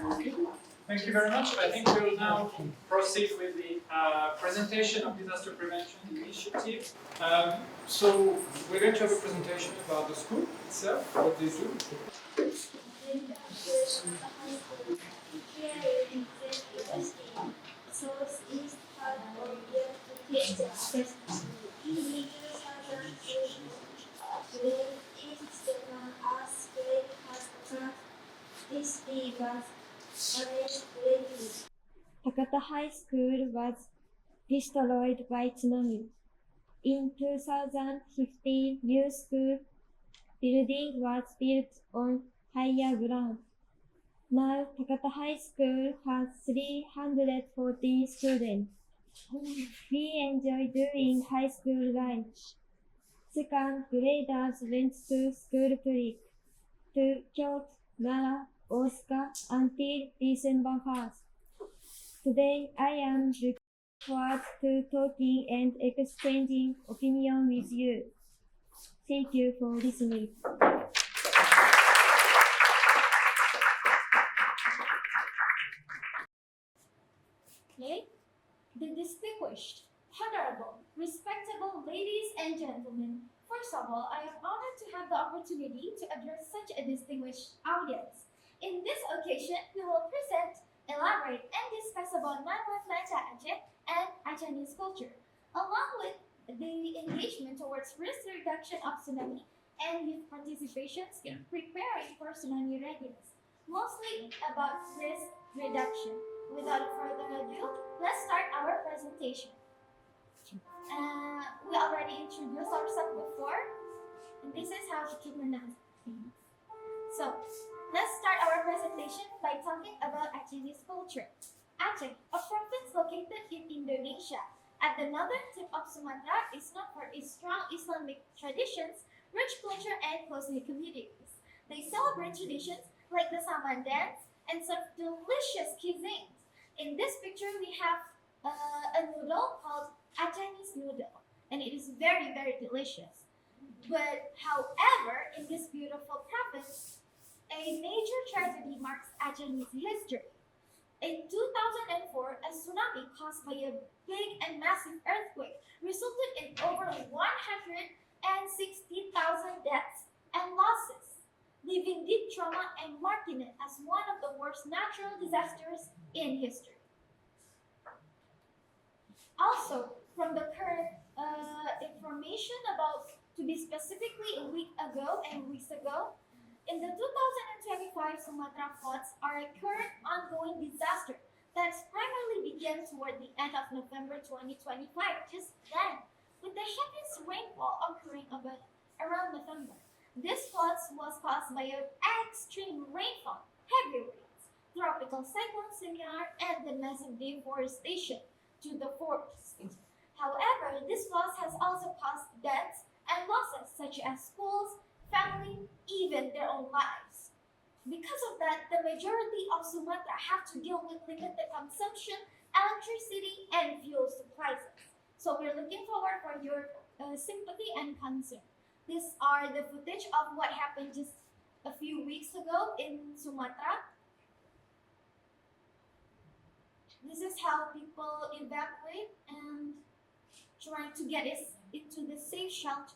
Thank you very much. I think we will now proceed with the presentation of disaster prevention initiative. So we're going to have a presentation about the school itself, what they do. Takata High School was destroyed by tsunami. In 2015, new school building was built on higher ground. Now, Takata High School has 340 students. We enjoy doing high school life. Second graders went to school trip to Kyoto, Nara, Osaka until December 1st. Today, I am looking forward to talking and exchanging opinion with you. Thank you for listening. Okay? The distinguished, honorable, respectable ladies and gentlemen, first of all, I am honored to have the opportunity to address such a distinguished audience. In this occasion, we will present, elaborate, and discuss about non-Lancha Aceh and Acehese culture, along with the engagement towards risk reduction of tsunami and youth participations in preparing for tsunami readiness, mostly about risk reduction. Without further ado, let's start our presentation. We already introduced ourselves before, and this is how to pronounce things. So, let's start our presentation by talking about Acehese culture. Aceh, a province located in Indonesia, at the northern tip of Sumatra, is known for its strong Islamic traditions, rich culture, and close-knit communities. They celebrate traditions like the Saman dance and serve delicious cuisines. In this picture, we have a noodle called Acehese noodle, and it is very, very delicious. But however, in this beautiful province, a major tragedy marks Acehese history. In 2004, a tsunami caused by a big and massive earthquake resulted in over 160,000 deaths and losses, leaving deep trauma and marking it as one of the worst natural disasters in history. Also, from the current information about, to be specifically a week ago and weeks ago, in the 2025 Sumatra floods are a current ongoing disaster that primarily began toward the end of November 2025, just then, with the heaviest rainfall occurring around November. This floods was caused by an extreme rainfall, heavy rains, tropical cyclone Sinjar, and the massive deforestation to the forests. However, this loss has also caused deaths and losses such as schools, family, even their own lives. Because of that, the majority of Sumatra have to deal with limited consumption, electricity, and fuel supplies. So we're looking forward for your sympathy and concern. These are the footage of what happened just a few weeks ago in Sumatra. This is how people evacuate and trying to get us into the safe shelter.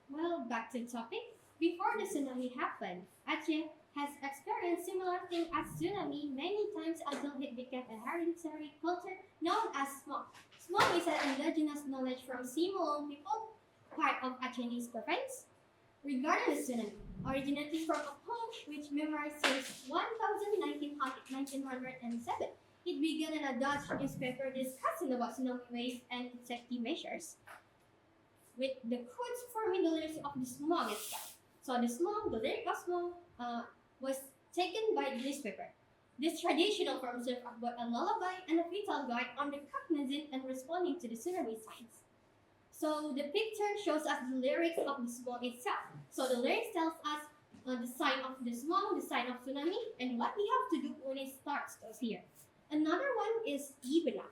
Well, back to the topic. Before the tsunami happened, Aceh has experienced similar thing as tsunami many times until it became a hereditary culture known as smog. Smog is an indigenous knowledge from Simolon people, part of Acehese province. Regarding the tsunami, originating from a poem which memorized since 1907, it began in a Dutch newspaper discussing about tsunami waves and safety measures, with the quotes forming the lyrics of the smog itself. So the lyric of smog was taken by the newspaper. This traditional form served as both a lullaby and a vital guide on the cognizant and responding to the tsunami signs. So the picture shows us the lyrics of the smog itself. So the lyrics tells us the sign of the smog, the sign of tsunami, and what we have to do when it starts to appear. Another one is Ibna.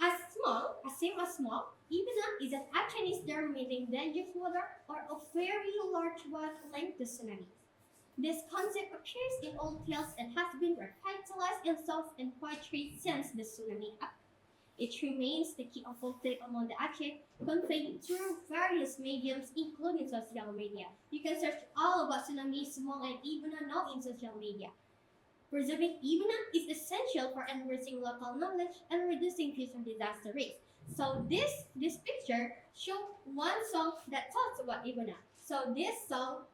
As same as smog, Ibna is an Acehese term meaning dangerous water or a very large water linked to tsunami. This concept appears in old tales and has been revitalized in songs and poetry since the tsunami happened. It remains the key of folk among the Aceh, conveyed through various mediums, including social media. You can search all about tsunami, small and Ibana now in social media. Preserving Ibana is essential for enriching local knowledge and reducing future disaster risk. So this picture shows one song that talks about Ibana. So this song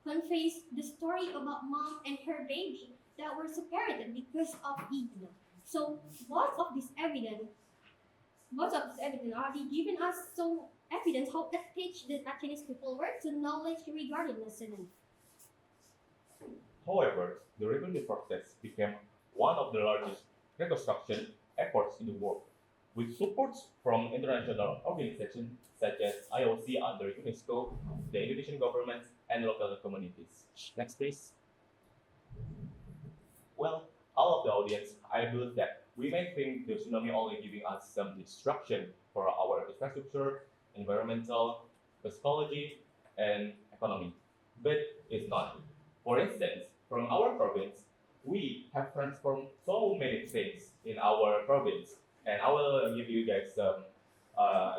conveys the story about mom and her baby that were separated because of Ibana. So most of this evidence already given us some evidence how attached the Chinese people were to knowledge regarding the tsunami. However, the rebuilding process became one of the largest reconstruction efforts in the world, with support from international organizations such as IOC under UNESCO, the Indonesian government, and local communities. Next, please. Well, all of the audience, I believe that we may think the tsunami only giving us some destruction for our infrastructure, environmental, psychology, and economy, but it's not. For instance, from our province, we have transformed so many things in our province, and I will give you guys some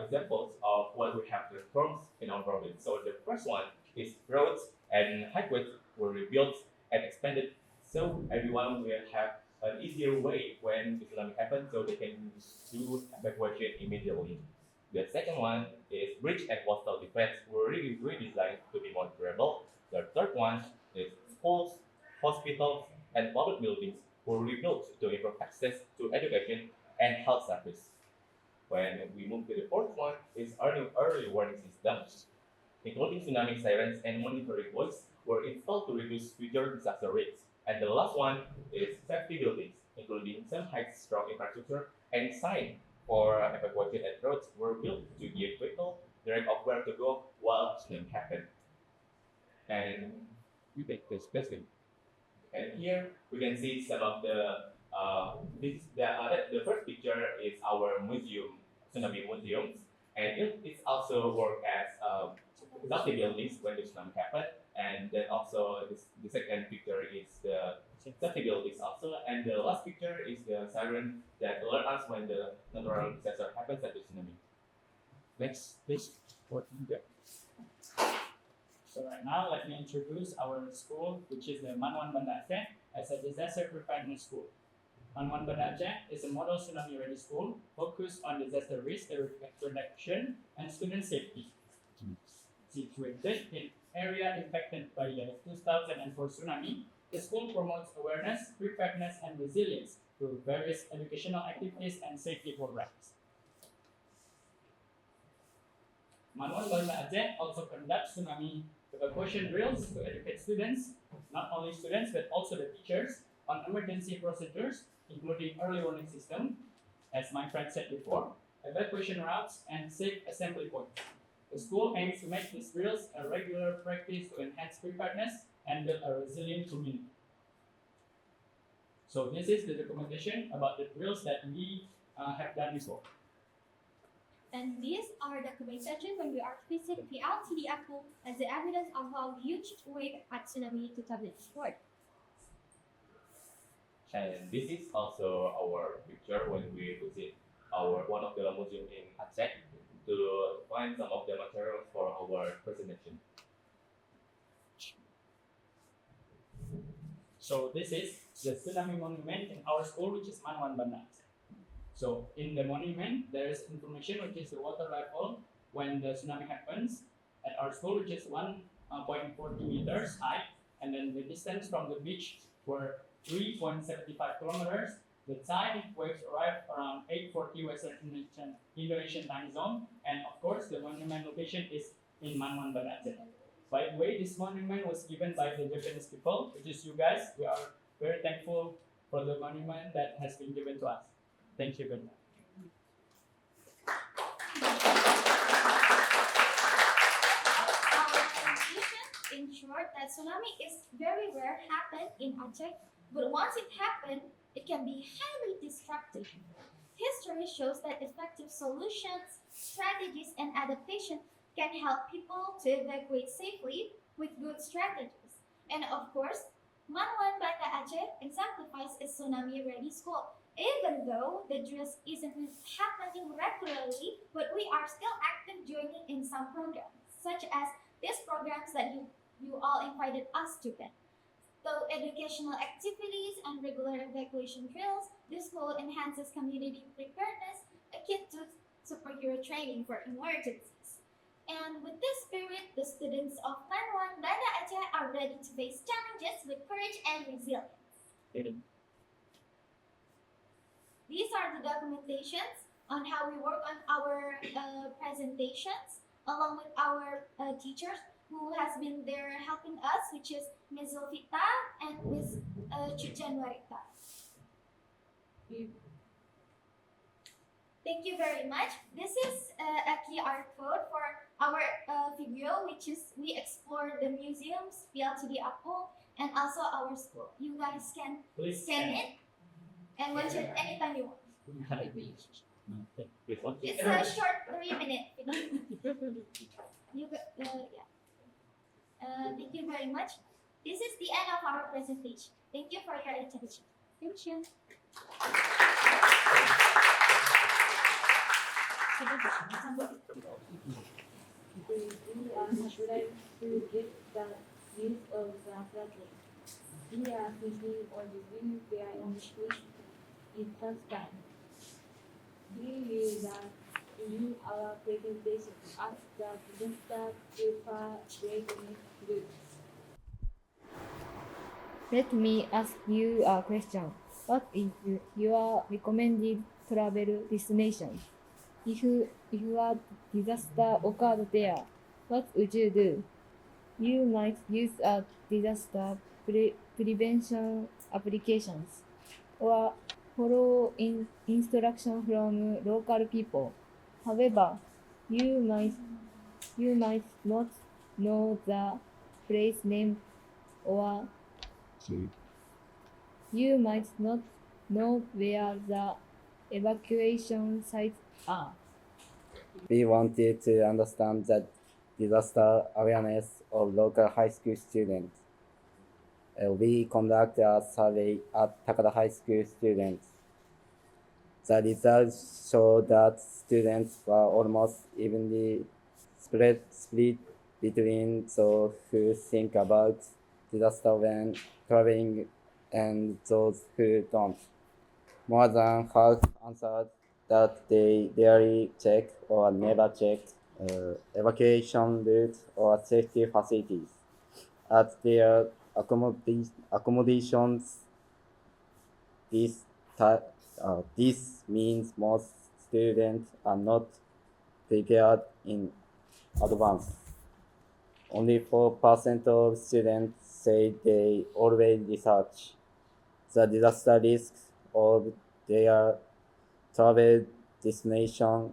examples of what we have transformed in our province. So the first one is roads and highways were rebuilt and expanded, so everyone will have an easier way when the tsunami happens, so they can do evacuation immediately. The second one is bridge and coastal defense were really redesigned to be more durable. The third one is schools, hospitals, and public buildings were rebuilt to improve access to education and health service. When we move to the fourth one is early warning systems, including tsunami sirens and monitoring buoys were installed to reduce future disaster risks. And the last one is safety buildings, including some high-strong infrastructure and signs for evacuation and roads were built to give people direct of where to go while tsunami happened. And you take this blessing. And here we can see some of the the first picture is our museum, tsunami museums, and it's also work as safety buildings when the tsunami happened. And then also the second picture is the safety buildings also, and the last picture is the siren that alert us when the natural disaster happens at the tsunami. Next, please. What you got? So right now, let me introduce our school, which is the Manwan Banda Aceh, as a disaster preparedness school. Manwan Banda Aceh is a model tsunami-ready school focused on disaster risk reduction and student safety. Situated in area impacted by the 2004 tsunami, the school promotes awareness, preparedness, and resilience through various educational activities and safety programs. Manwan Banda Aceh also conducts tsunami evacuation drills to educate students, not only students but also the teachers, on emergency procedures, including early warning system, as my friend said before, evacuation routes, and safe assembly points. The school aims to make these drills a regular practice to enhance preparedness and build a resilient community. So this is the documentation about the drills that we have done before. And these are documentation when we are visit PLTD Aku as the evidence of how huge wave at tsunami 2004. And this is also our picture when we visit one of the museum in Aceh to find some of the materials for our presentation. So this is the tsunami monument in our school, which is Manwan Banda. So in the monument, there is information which is the water level when the tsunami happens at our school, which is 1.40 meters high, and then the distance from the beach were 3.75 kilometers. The time waves arrived around 8:40 Western Indonesian time zone, and of course the monument location is in Manwan Banda Aceh. By the way, this monument was given by the Japanese people, which is you guys. We are very thankful for the monument that has been given to us. Thank you very much. In short, that tsunami is very rare happen in Aceh, but once it happens, it can be highly destructive. History shows that effective solutions, strategies, and adaptation can help people to evacuate safely with good strategies. And of course, Manwan Banda Aceh exemplifies a tsunami-ready school. Even though the drill isn't happening regularly, but we are still active joining in some programs, such as these programs that you all invited us to attend. Through educational activities and regular evacuation drills, the school enhances community preparedness akin to superhero training for emergencies. And with this spirit, the students of Plan 1 Banda Aceh are ready to face challenges with courage and resilience. These are the documentations on how we work on our presentations, along with our teachers who has been there helping us, which is Ms. Zulfita and Ms. Chujanwarita. Thank you very much. This is a QR code for our video, which is we explore the museums, PLTD Apple, and also our school. You guys can Please scan it and watch it anytime you want. Please watch it. It's a short 3-minute video. Thank you very much. This is the end of our presentation. Thank you for your attention. Thank you. We are surprised to get the news of the flooding. We are thinking on the view where on the street in Pakistan. We will in our presentation ask the disaster preparedness group. Let me ask you a question. What is your recommended travel destination? If a disaster occurred there, what would you do? You might use a disaster prevention applications or follow instruction from local people. However, you might not know the place name or you might not know where the evacuation sites are. We wanted to understand the disaster awareness of local high school students. We conducted a survey at Takada High School students. The results showed that students were almost evenly split between those who think about disaster when traveling and those who don't. More than half answered that they rarely check or never check evacuation routes or safety facilities at their accommodations. This means most students are not prepared in advance. Only 4% of students say they always research the disaster risks of their travel destinations.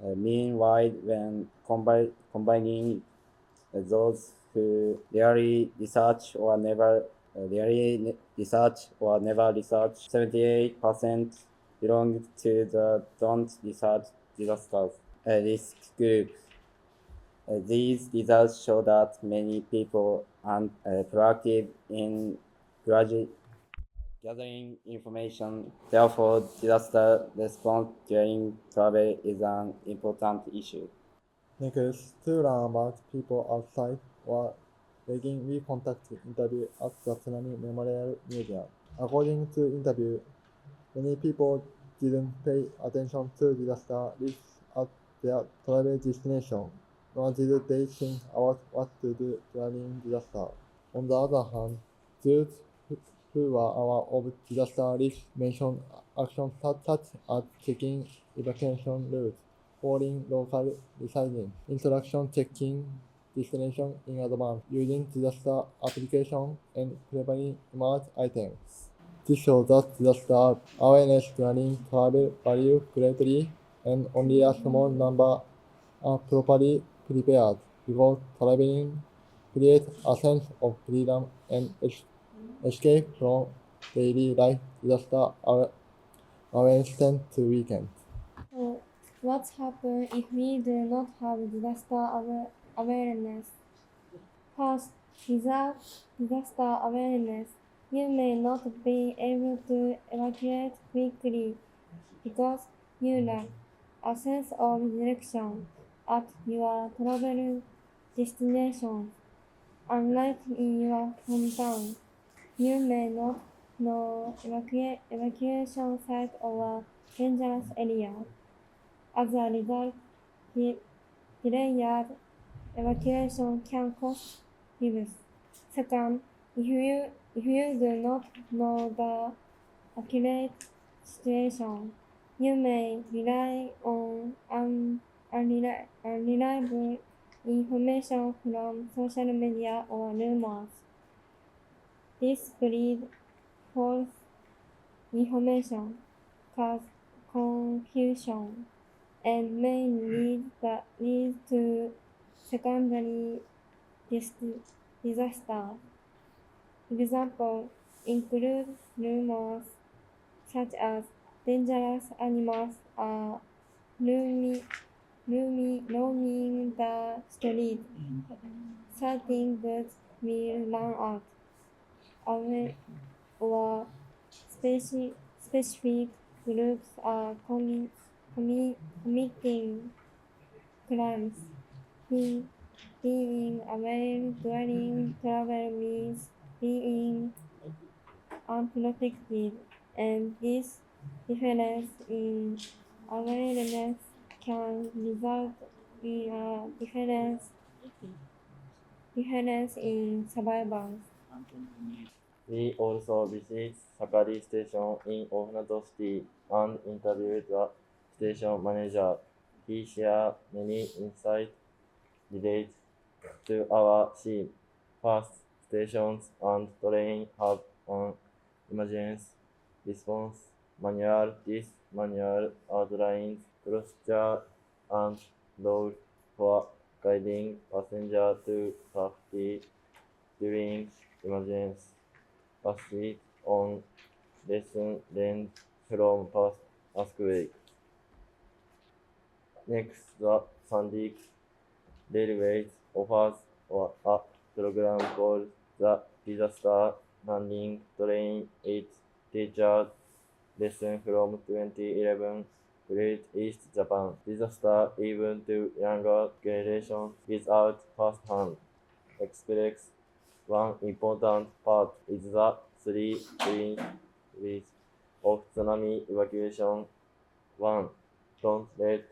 Meanwhile, when combining those who rarely research or never research, 78% belong to the don't research disasters risk group. These results show that many people are proactive in gathering information. Therefore, disaster response during travel is an important issue. Next, to learn about people outside or begin, we conducted interview at the Tsunami Memorial Museum. According to interview, many people didn't pay attention to disaster risks at their travel destination, nor did they think about what to do during disaster. On the other hand, those who were aware of disaster risk mentioned actions such as checking evacuation routes, following local residents, instruction checking destination in advance, using disaster application, and preparing emergency items. This shows that disaster awareness during travel varies greatly, and only a small number are properly prepared, because traveling creates a sense of freedom and escape from daily life. Disaster awareness tends to weaken. So, what happens if we do not have disaster awareness? First, without disaster awareness, you may not be able to evacuate quickly because you lack a sense of direction at your travel destination. Unlike in your hometown, you may not know evacuation site or dangerous area. As a result, delayed evacuation can cost lives. Second, if you do not know the accurate situation, you may rely on unreliable information from social media or rumors. This breeds false information, cause confusion, and may lead to secondary disaster. Examples include rumors such as dangerous animals are roaming the street, certain goods will run out, or specific groups are committing crimes. Being aware during travel means being unprotected, and this difference in awareness can result in a difference in survival. We also visit Sakari Station in Ohanato City and interviewed the station manager. He shared many insights related to our scene. First, stations and trains have an emergency response manual. This manual outlines procedure and rules for guiding passengers to safety during emergency. Based on lesson learned from past earthquakes. Next, the Sandy Railways offers a program called the Disaster Landing Train. It teaches lessons from 2011 Great East Japan disaster even to younger generations without first-hand experience. One important part is the 3 P's of tsunami evacuation. 1. Don't let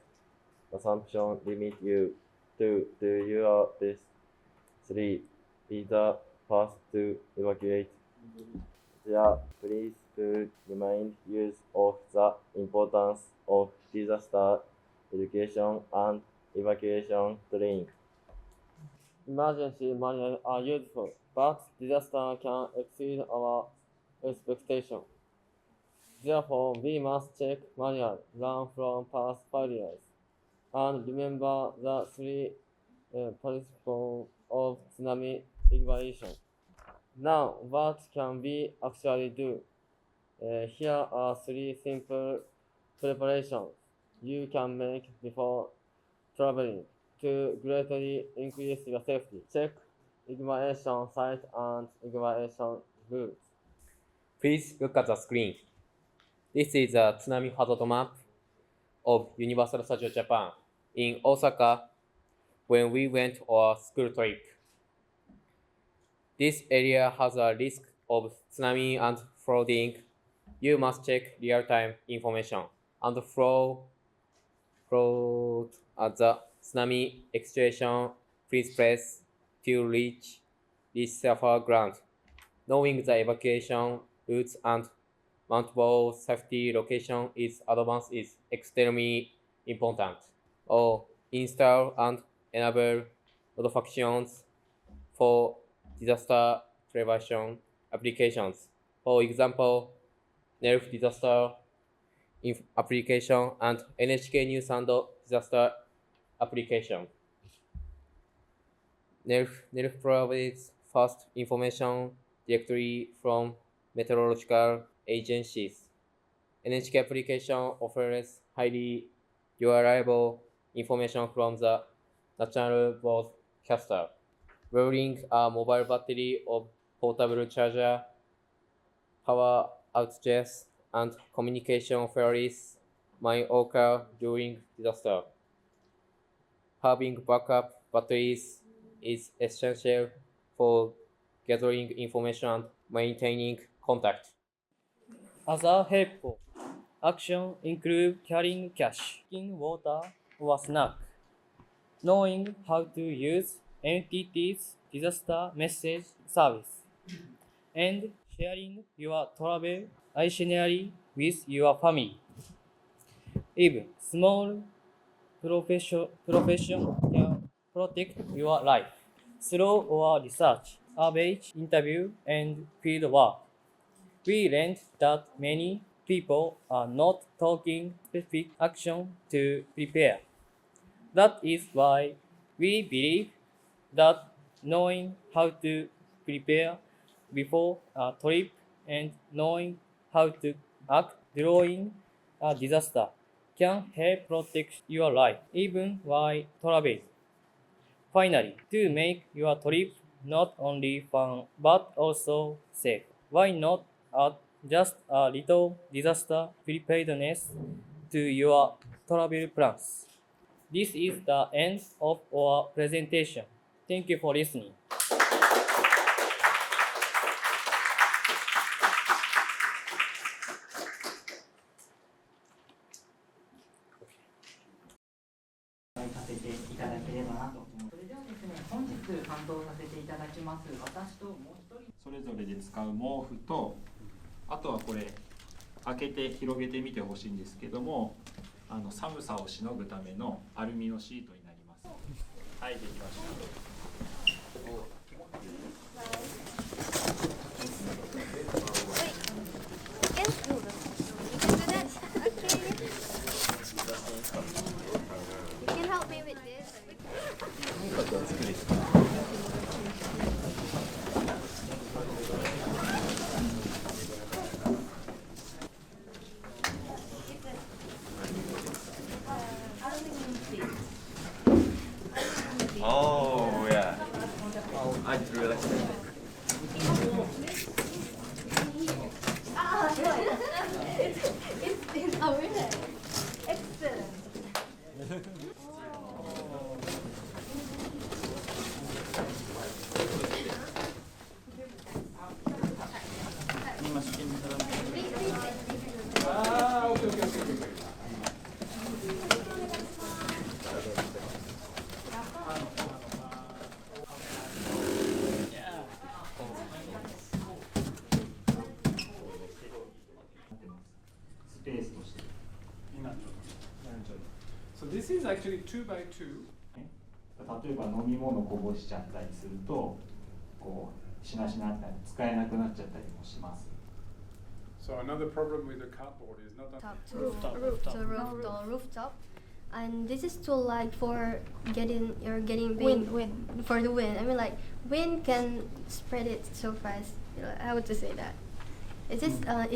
assumption limit you. 2. Do your best. 3. Be the first to evacuate. Their principles remind youth of the importance of disaster education and evacuation training. Emergency manuals are useful, but disaster can exceed our expectations. Therefore, we must check manuals, learn from past failures, and remember the 3 principles of tsunami evacuation. Now, what can we actually do? Here are 3 simple preparations you can make before traveling to greatly increase your safety. Check evacuation site and evacuation routes. Please look at the screen. This is a tsunami hazard map of Universal Studio Japan in Osaka when we went on a school trip. This area has a risk of tsunami and flooding. You must check real-time information and float at the tsunami extraction. Please press to reach safer ground. Knowing the evacuation routes and multiple safety locations in advance is extremely important. Or install and enable notifications for disaster prevention applications. For example, NERF disaster application and NHK News and disaster application. NERF provides fast information directly from meteorological agencies. NHK application offers highly reliable information from the national broadcaster. wearing a mobile battery of portable charger, power outages, and communication failures might occur during disaster. Having backup batteries is essential for gathering information and maintaining contact. Other helpful actions include carrying cash, drinking water or snack, knowing how to use NTT's disaster message service, and sharing your travel itinerary with your family. Even small profession can protect your life. Through our research, outreach, interview, and field work, we learned that many people are not taking specific action to prepare. That is why we believe that knowing how to prepare before a trip and knowing how to act during a disaster can help protect your life even while traveling. Finally, to make your trip not only fun but also safe, why not add just a little disaster preparedness to your travel plans? This is the end of our presentation. Thank you for listening.本日担当させていただきます私ともう一人それぞれで使う毛布と、あとはこれ開けて広げてみてほしいんですけども、寒さをしのぐためのアルミのシートになります。はい、できました。Oh yeah. I just realized that. It's oh really? Excellent. スペースとして。So this is actually 2 by 2. 例えば飲み物こぼしちゃったりすると、こうしなしなったり使えなくなっちゃったりもします。So another problem with the cardboard is not that rooftop. And this is too light for getting Wind. for the wind. I mean, like wind can spread it so fast. How would you say that? Is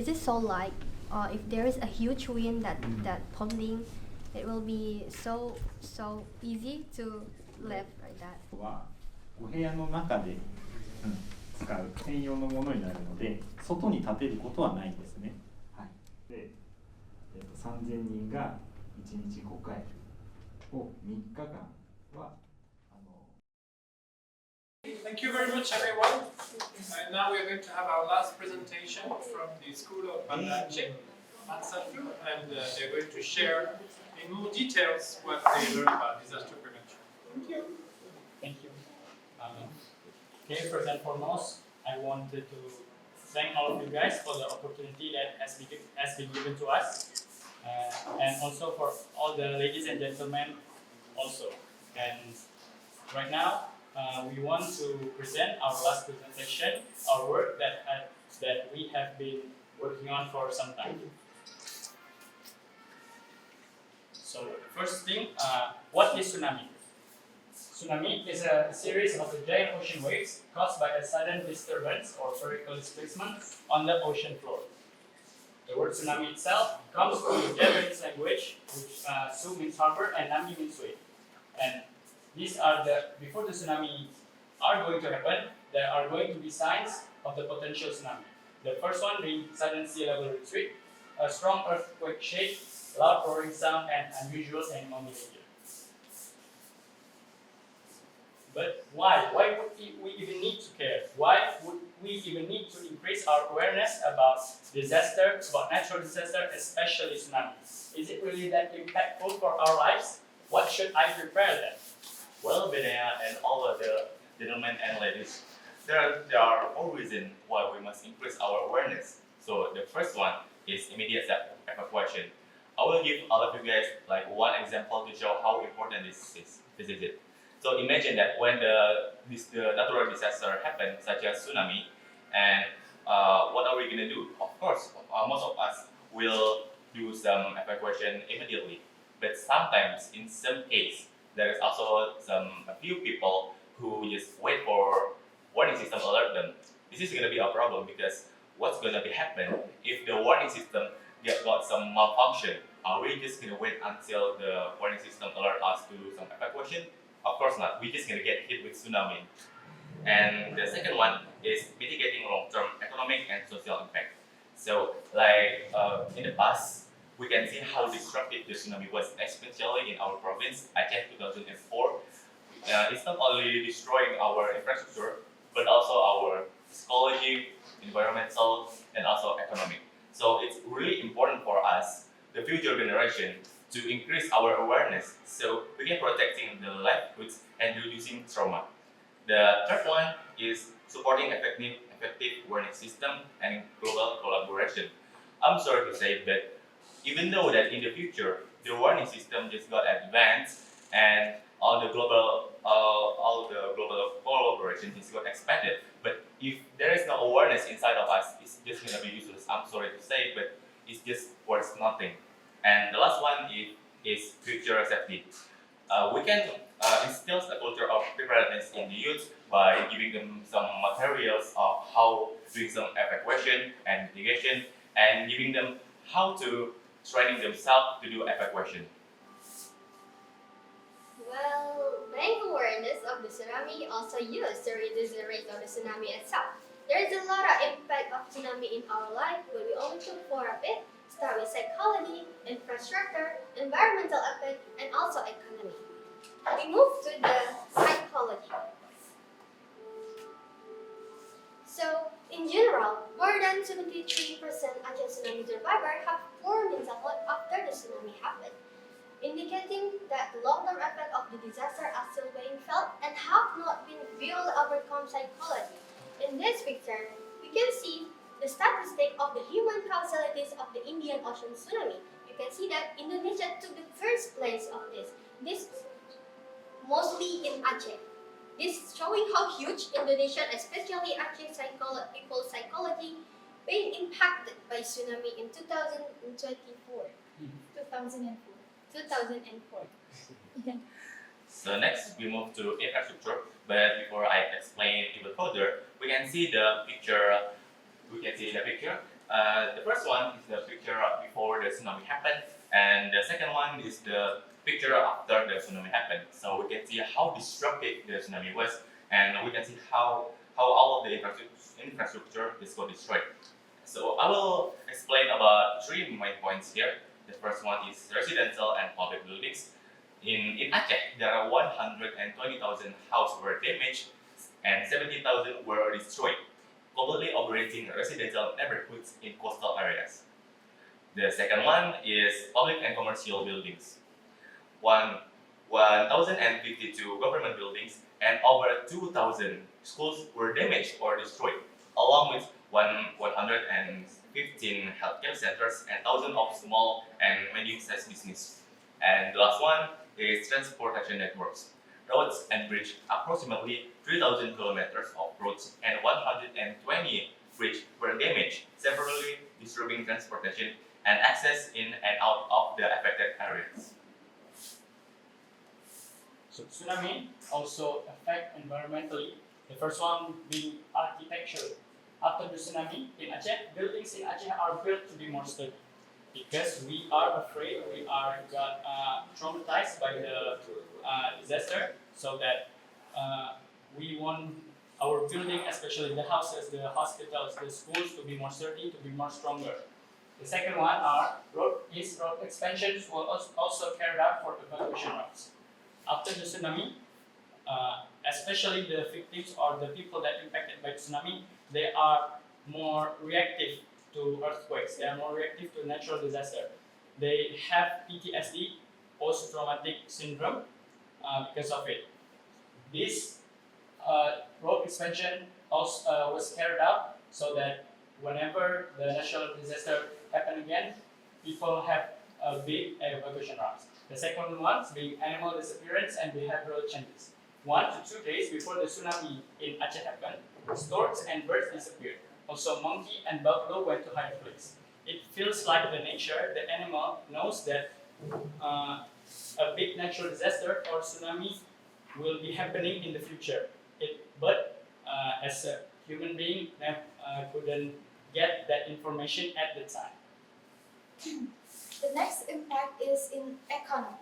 this so light? If there is a huge wind that pulling, it will be so easy to live like that. はお部屋の中で、使う専用のものになるので、外に立てることはないんですね。はい。で、3000人が1日5回を3日間はThank you very much, everyone. And now we are going to have our last presentation from the School of Banda Aceh at Satu, and they're going to share in more details what they learned about disaster prevention. Thank you. Thank you. Okay, first and foremost, I wanted to thank all of you guys for the opportunity that has been given to us, and also for all the ladies and gentlemen also. And right now, we want to present our last presentation, our work that we have been working on for some time. So the first thing, what is tsunami? Tsunami is a series of giant ocean waves caused by a sudden disturbance or vertical displacement on the ocean floor. The word tsunami itself comes from the Japanese language, which Su means harbor and Nami means wave. And these are before the tsunami are going to happen, there are going to be signs of the potential tsunami. The first one being sudden sea level retreat, a strong earthquake shake, loud roaring sound, and unusual animal behavior. But why? Why would we even need to care? Why would we even need to increase our awareness about disaster, about natural disaster, especially tsunami? Is it really that impactful for our lives? What should I prepare then? Well, Benaya and all of the gentlemen and ladies, there are 4 reasons why we must increase our awareness. So the first one is immediate evacuation. I will give all of you guys like one example to show how important this is. So imagine that when the natural disaster happens, such as tsunami, and what are we gonna do? Of course, most of us will do some evacuation immediately. But sometimes, in some case, there is also a few people who just wait for warning system alert them. This is gonna be a problem because what's gonna be happen if the warning system got some malfunction? Are we just gonna wait until the warning system alert us to do some evacuation? Of course not. We're just gonna get hit with tsunami. And the second one is mitigating long-term economic and social impact. So, like in the past, we can see how disruptive the tsunami was, especially in our province, Aceh 2004. It's not only destroying our infrastructure, but also our psychology, environmental, and also economic. So it's really important for us, the future generation, to increase our awareness so we can protecting the livelihoods and reducing trauma. The third one is supporting effective warning system and global collaboration. I'm sorry to say, but even though that in the future the warning system just got advanced and all the global collaboration just got expanded, but if there is no awareness inside of us, it's just gonna be useless. I'm sorry to say, but it's just worth nothing. And the last one is future safety. We can instill a culture of preparedness in the youth by giving them some materials of how doing some evacuation and mitigation, and giving them how to training themselves to do evacuation. Well, bank awareness of the tsunami also used to reduce the rate of the tsunami itself. There is a lot of impact of tsunami in our life, but we only took for a bit. Start with psychology, infrastructure, environmental effect, and also economy. We move to the psychology. So, in general, more than 73% Aceh tsunami survivors have poor mental health after the tsunami happened, indicating that the long-term effect of the disaster are still being felt and have not been fully overcome psychology. In this picture, we can see the statistic of the human casualties of the Indian Ocean tsunami. You can see that Indonesia took the first place of this. This mostly in Aceh. This showing how huge Indonesia, especially Aceh people's psychology, being impacted by tsunami in 2024. 2004. So next we move to infrastructure, but before I explain even further, we can see the picture. The first one is the picture before the tsunami happened, and the second one is the picture after the tsunami happened. So we can see how destructive the tsunami was, and we can see how all of the infrastructure is got destroyed. So I will explain about 3 main points here. The first one is residential and public buildings. In Aceh, there are 120,000 houses were damaged and 70,000 were destroyed, globally operating residential neighborhoods in coastal areas. The second one is public and commercial buildings. 1,052 government buildings and over 2,000 schools were damaged or destroyed, along with 115 healthcare centers and thousands of small and medium-sized businesses. And the last one is transportation networks. Roads and bridges, approximately 3,000 kilometers of roads and 120 bridges were damaged, severely disturbing transportation and access in and out of the affected areas. So tsunami also affect environmentally. The first one being architecture. After the tsunami in Aceh, buildings in Aceh are built to be more sturdy because we are afraid, we got traumatized by the disaster, so that we want our building, especially the houses, the hospitals, the schools, to be more sturdy, to be more stronger. The second one are road expansions were also carried out for evacuation routes. After the tsunami, especially the victims or the people that impacted by tsunami, they are more reactive to earthquakes. They are more reactive to natural disaster. They have PTSD, post-traumatic syndrome, because of it. This road expansion also was carried out so that whenever the natural disaster happen again, people have a big evacuation routes. The second one being animal disappearance and behavioral changes. 1 to 2 days before the tsunami in Aceh happened, storks and birds disappeared. Also, monkey and buffalo went to higher place. It feels like the nature, the animal knows that a big natural disaster or tsunami will be happening in the future. But as a human being, couldn't get that information at the time. The next impact is in economy.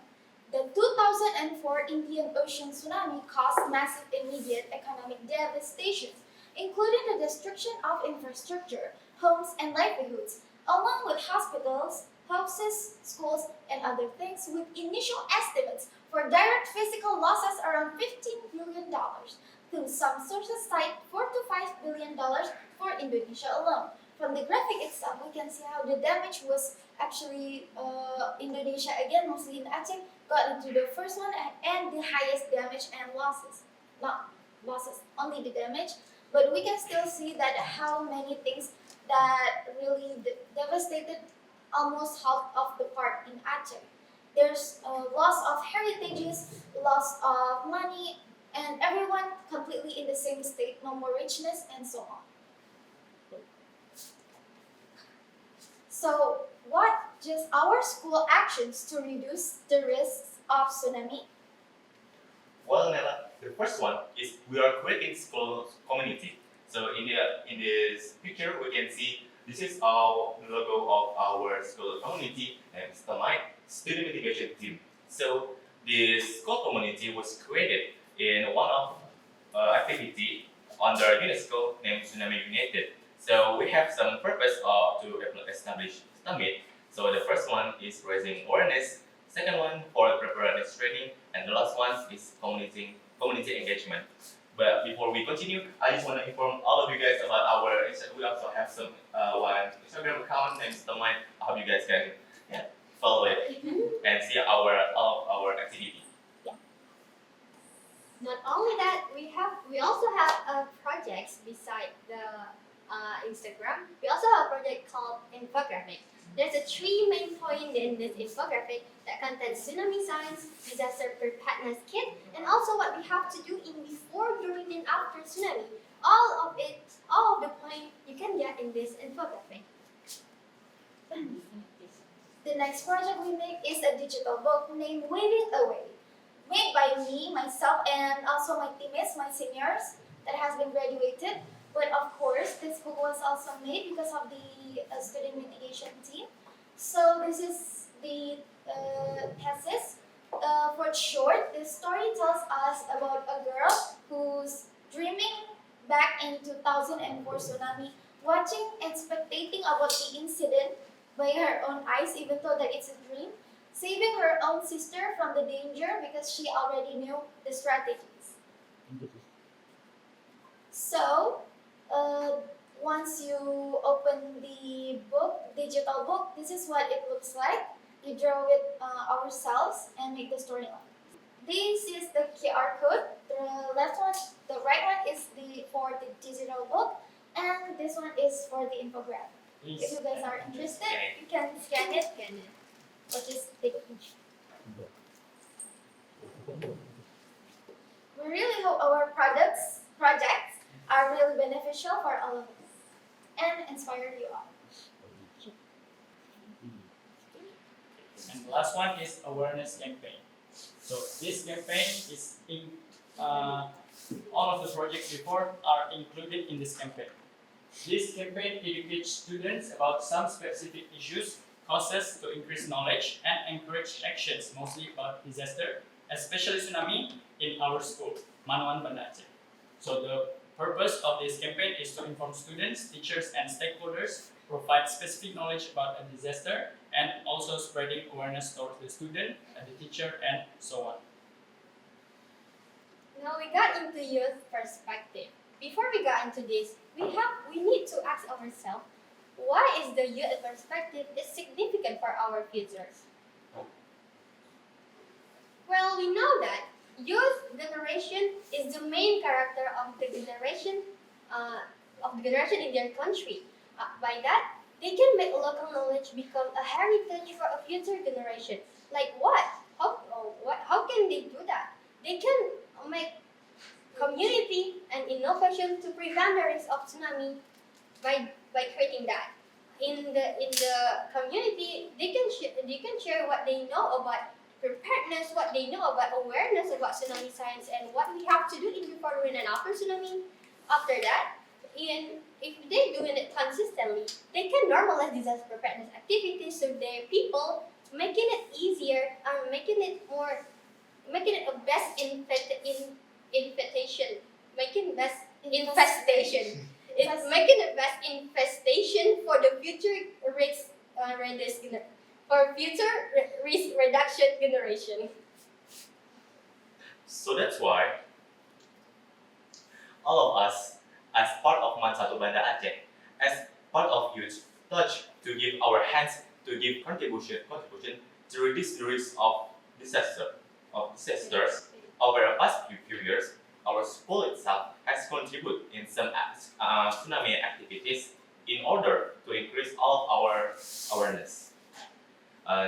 The 2004 Indian Ocean tsunami caused massive immediate economic devastation, including the destruction of infrastructure, homes, and livelihoods, along with hospitals, houses, schools, and other things, with initial estimates for direct physical losses around $15 billion. Though some sources cite $4 to $5 billion for Indonesia alone. From the graphic itself, we can see how the damage was actually Indonesia again, mostly in Aceh, got into the first one and the highest damage and losses. Not losses, only the damage. But we can still see that how many things that really devastated almost half of the part in Aceh. There's loss of heritages, loss of money, and everyone completely in the same state, no more richness, and so on. So, what just our school actions to reduce the risks of tsunami? Well, Nella, the first one is we are creating school community. So in this picture, we can see this is our logo of our school community and student mitigation team. So this school community was created in one of activity under UNESCO named Tsunami United. So we have some purpose to establish summit. So the first one is raising awareness, second one for preparedness training, and the last one is community engagement. But before we continue, I just want to inform all of you guys about our we also have some one Instagram account named Stomite. I hope you guys can follow it and see all of our activity. Not only that, we also have projects beside the Instagram. We also have a project called infographic. There's a 3 main points in this infographic that contains tsunami signs, disaster preparedness kit, and also what we have to do in before, during, and after tsunami. All of the points you can get in this infographic. The next project we make is a digital book named Waving Away, made by me, myself, and also my teammates, my seniors that has been graduated. But of course, this book was also made because of the student mitigation team. So this is the thesis. For short, this story tells us about a girl who's dreaming back in 2004 tsunami, watching and spectating about the incident by her own eyes, even though that it's a dream, saving her own sister from the danger because she already knew the strategies. So, once you open the book, digital book, this is what it looks like. We draw it ourselves and make the storyline. This is the QR code. The left one, the right one is for the digital book, and this one is for the infographic. If you guys are interested, you can scan it or just take a picture. We really hope our projects are really beneficial for all of us and inspire you all. And the last one is awareness campaign. So this campaign is in all of the projects before are included in this campaign. This campaign educates students about some specific issues, causes to increase knowledge and encourage actions, mostly about disaster, especially tsunami, in our school, Manawan Banda Aceh. So the purpose of this campaign is to inform students, teachers, and stakeholders, provide specific knowledge about a disaster, and also spreading awareness towards the student, and the teacher, and so on. Now we got into youth perspective. Before we got into this, we need to ask ourselves, why is the youth perspective is significant for our futures? Well, we know that youth generation is the main character of the generation in their country. By that, they can make local knowledge become a heritage for a future generation. Like what? How can they do that? They can make community and innovation to prevent the risk of tsunami by creating that. In the community, they can share what they know about preparedness, what they know about awareness about tsunami science, and what we have to do in before, during, and after tsunami. After that, if they're doing it consistently, they can normalize disaster preparedness activities so their people, making it easier and making it a best infestation. It's making the best infestation for the future risk risk reduction generation. So that's why all of us, as part of Mansatu Banda Aceh, as part of youth, touch to give our hands to give contribution to reduce the risk of disasters. Over the past few years, our school itself has contributed in some tsunami activities in order to increase all of our awareness.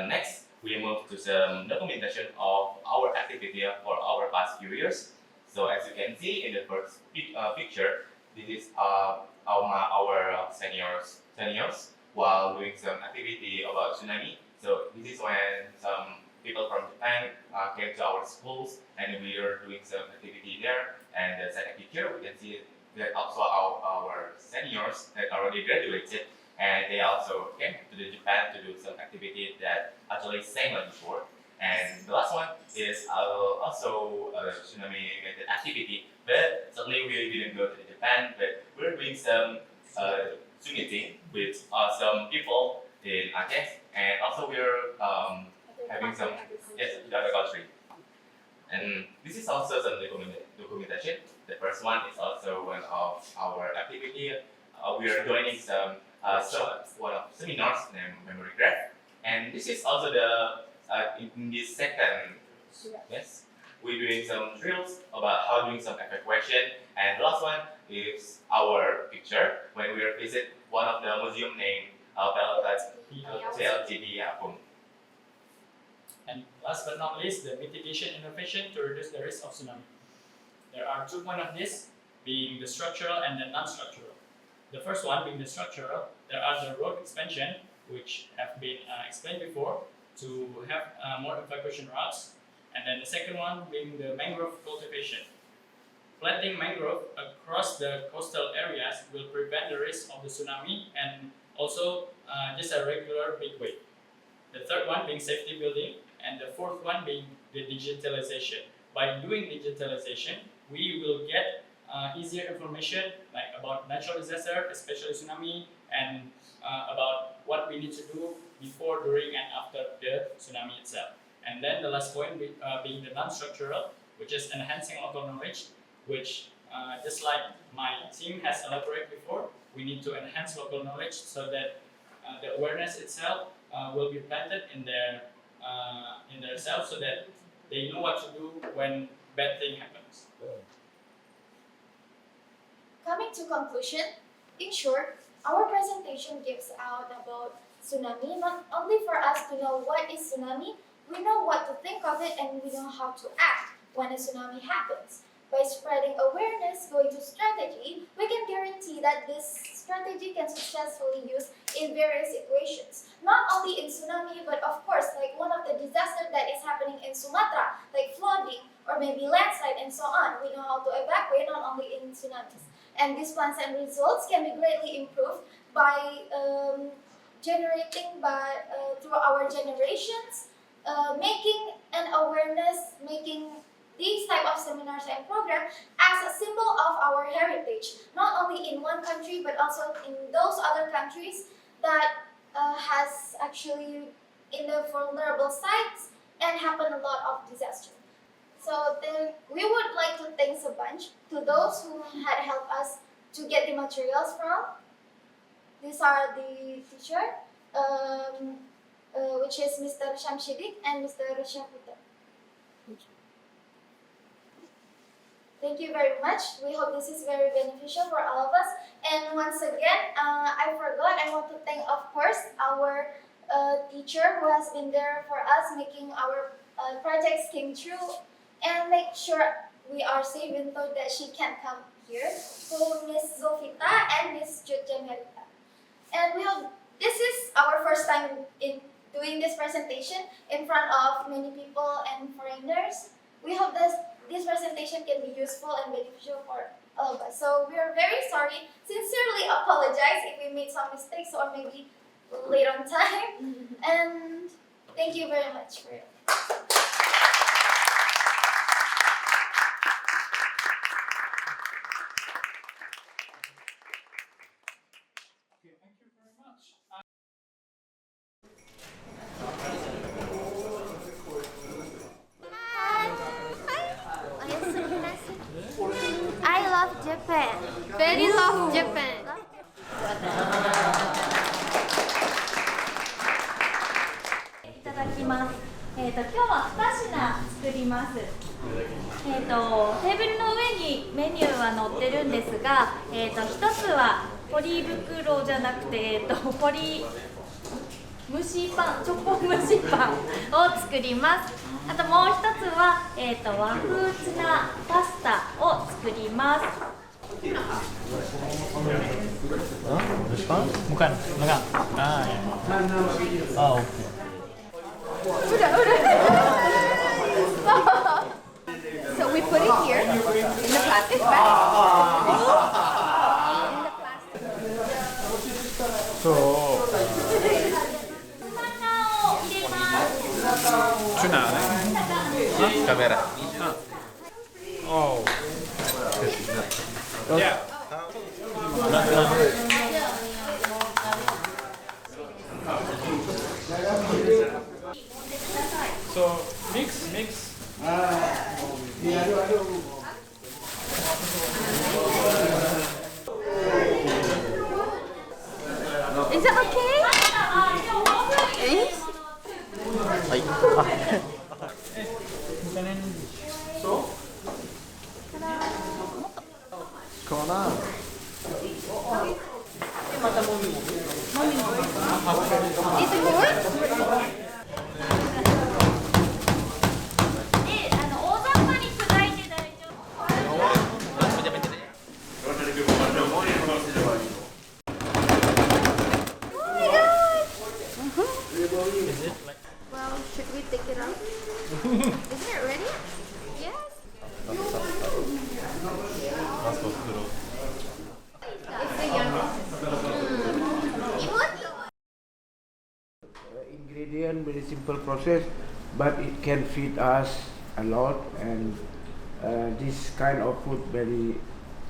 Next, we move to some documentation of our activity for our past few years. So as you can see in the first picture, this is our seniors while doing some activity about tsunami. So this is when some people from Japan came to our schools and we are doing some activity there. And the second picture, we can see that also our seniors that already graduated, and they also came to Japan to do some activity that actually same like before. And the last one is also a tsunami related activity, but certainly we didn't go to Japan, but we're doing some Zoom meeting with some people in Aceh, and also we're having some in other country. And this is also some documentation. The first one is also one of our activity. We are joining one of seminars named Memory Graph, and this is also in this second. Yes, we're doing some drills about how doing some evacuation, and the last one is our picture when we visit one of the museum named TLTD Apung. And last but not least, the mitigation innovation to reduce the risk of tsunami. There are 2 points of this, being the structural and the non-structural. The first one being the structural, there are the road expansion, which have been explained before, to have more evacuation routes. And then the second one being the mangrove cultivation. Planting mangrove across the coastal areas will prevent the risk of the tsunami and also just a regular big wave. The third one being safety building, and the fourth one being the digitalization. By doing digitalization, we will get easier information like about natural disaster, especially tsunami, and about what we need to do before, during, and after the tsunami itself. And then the last point being the non-structural, which is enhancing local knowledge, which just like my team has elaborated before, we need to enhance local knowledge so that the awareness itself will be planted in their self, so that they know what to do when bad thing happens. Coming to conclusion, in short, our presentation gives out about tsunami, not only for us to know what is tsunami, we know what to think of it and we know how to act when a tsunami happens. By spreading awareness, going to strategy, we can guarantee that this strategy can successfully use in various situations. Not only in tsunami, but of course, like one of the disasters that is happening in Sumatra, like flooding or maybe landslide and so on. We know how to evacuate not only in tsunamis. And these plans and results can be greatly improved by generating through our generations, making an awareness, making these type of seminars and programs as a symbol of our heritage, not only in one country but also in those other countries that has actually in the vulnerable sites and happen a lot of disaster. So then we would like to thank a bunch to those who had helped us to get the materials from. These are the teacher, which is Mr. Shamshidik and Mr. Shaputa. Thank you very much. We hope this is very beneficial for all of us. And once again, I want to thank, of course, our teacher who has been there for us, making our projects came true, and make sure we are safe even though that she can't come here. So Miss Zofita and Miss Jodjamerita. And we hope this is our first time in doing this presentation in front of many people and foreigners. We hope this presentation can be useful and beneficial for all of us. So we are very sorry, sincerely apologize if we made some mistakes or maybe late on time. And thank you very much for it. I love Japan. Very love Japan. いただきます。今日は2品作ります。テーブルの上にメニューは載ってるんですが、1つはポリ袋じゃなくて、ポリ蒸しパン、チョコ蒸しパンを作ります。あともう1つは、和風ツナパスタを作ります。Bukan, enggak. Ah, ya. Oh, oke. So we put it here in the plastic bag. Tuna. Kamera. Oh. Yeah. So mix. Is that okay? Is it good? 大雑把に砕いて大丈夫。Well, should we take it out? Isn't it ready? Yes. It's a young. Ingredient, very simple process, but it can feed us a lot, and this kind of food very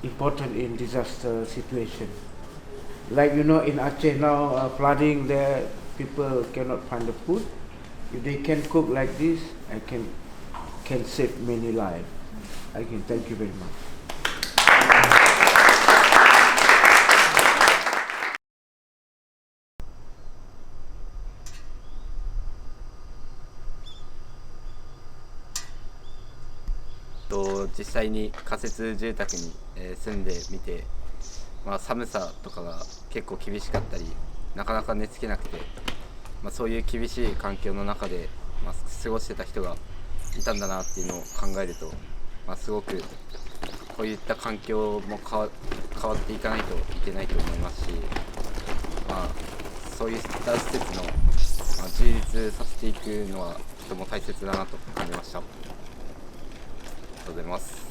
important in disaster situation. Like in Aceh now, flooding there, people cannot find the food. If they can cook like this, I can save many lives. I can thank you very much. .実際に仮設住宅に住んでみて、寒さとかが結構厳しかったり、なかなか寝つけなくて、そういう厳しい環境の中で、過ごしてた人がいたんだなっていうのを考えると、すごくこういった環境も変わっていかないといけないと思いますし、そういった施設の、充実させていくのはとても大切だなと感じました。ありがとうございます。